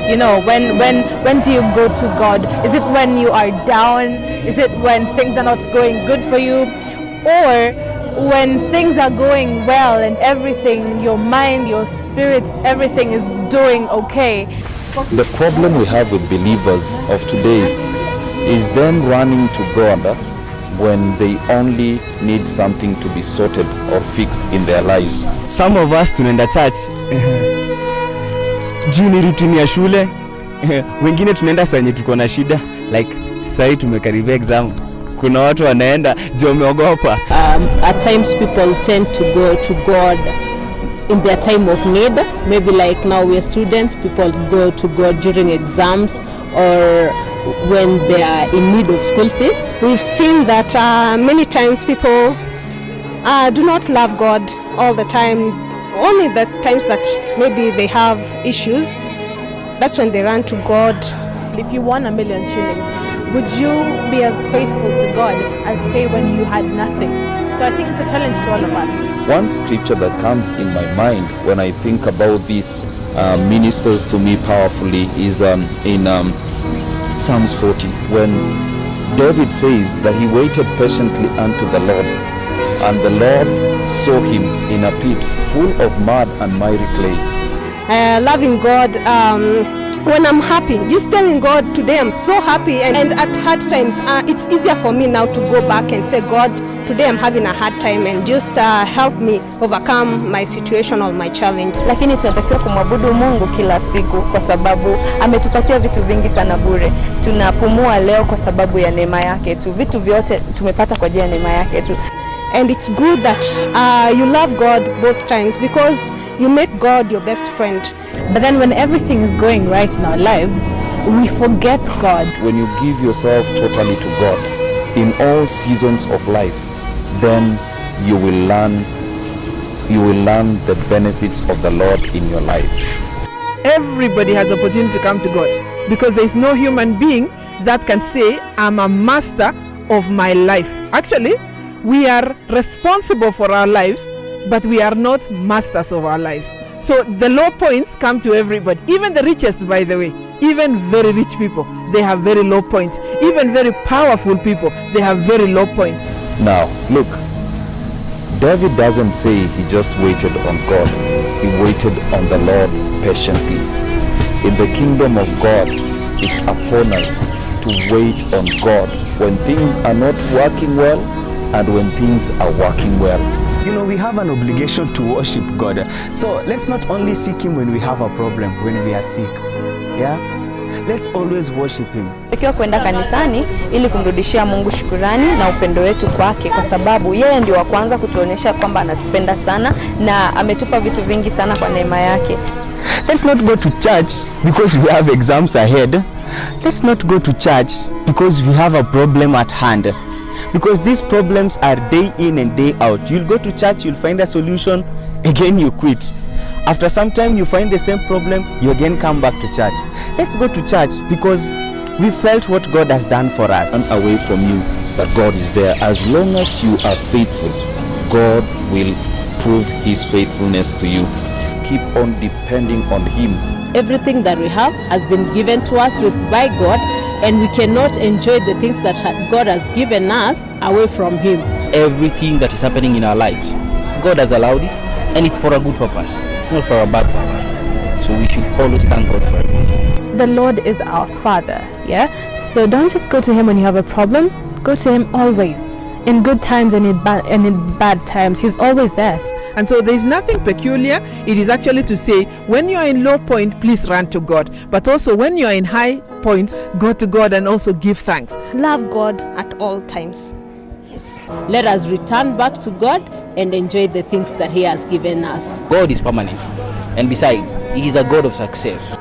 You know, when do you go to God? Is it when you are down? Is it when things are not going good for you? Or when things are going well and everything, your mind, your spirit, everything is doing okay? The problem we have with believers of today is them running to God when they only need something to be sorted or fixed in their lives. Some of us tunaenda church juu ni routine ya shule, wengine tunaenda sanye tuko na shida, like sasa tumekaribia exam, kuna watu wanaenda juu wameogopa. At times people tend to go to God in their time of need. Maybe like now we are students, people go to God during exams or when they are in need of school fees. We've seen that many times people do not love God all the time. Only the times that maybe they have issues, that's when they run to God. If you won $1 million shillings, would you be as faithful to God as say when you had nothing? So I think it's a challenge to all of us. One scripture that comes in my mind when I think about this ministers to me powerfully is in Psalms 40, when David says that he waited patiently unto the Lord, and the Lord saw him in a pit full of mud and miry clay. Loving God, when I'm happy, just telling God, today I'm so happy, and at hard times, it's easier for me now to go back and say, God, today I'm having a hard time, and just help me overcome my situation or my challenge. Lakini tunatakiwa kumwabudu Mungu kila siku kwa sababu ametupatia vitu vingi sana bure. Tunapumua leo kwa sababu ya neema yake tu. Vitu vyote tumepata kwa ajili ya neema yake tu. And it's good that you love God both times, because you make God your best friend. But then when everything is going right in our lives, we forget God. When you give yourself totally to God in all seasons of life, then you will learn the benefits of the Lord in your life. Everybody has opportunity to come to God, because there is no human being that can say, I'm a master of my life. Actually, we are responsible for our lives, but we are not masters of our lives. So the low points come to everybody, even the richest, by the way. Even very rich people, they have very low points. Even very powerful people, they have very low points. Now, look, David doesn't say he just waited on God. He waited on the Lord patiently. In the kingdom of God, it's upon us to wait on God when things are not working well and when things are working well. You know, we have an obligation to worship God. So let's not only seek Him when we have a problem, when we are sick. Yeah? Let's always worship Him. Tukiwa kwenda kanisani ili kumrudishia Mungu shukrani na upendo wetu kwake, kwa sababu yeye ndio wa kwanza kutuonyesha kwamba anatupenda sana na ametupa vitu vingi sana kwa neema yake. Let's not go to church because we have exams ahead. Let's not go to church because we have a problem at hand. Because these problems are day in and day out. You'll go to church, you'll find a solution, again you quit. After some time you find the same problem, you again come back to church. Let's go to church because we felt what God has done for us. And away from you, but God is there. As long as you are faithful, God will prove His faithfulness to you. Keep on depending on Him. Everything that we have has been given to us by God, and we cannot enjoy the things that God has given us away from Him. Everything that is happening in our lives, God has allowed it, and it's for a good purpose. It's not for a bad purpose. So we should always thank God for everything. The Lord is our Father, yeah? So don't just go to Him when you have a problem. Go to Him always. In good times and in bad times. He's always there. And so there is nothing peculiar. It is actually to say, when you are in low point, please run to God. But also when you are in high points, go to God and also give thanks. Love God at all times. Yes. Let us return back to God and enjoy the things that He has given us. God is permanent. And besides, He is a God of success.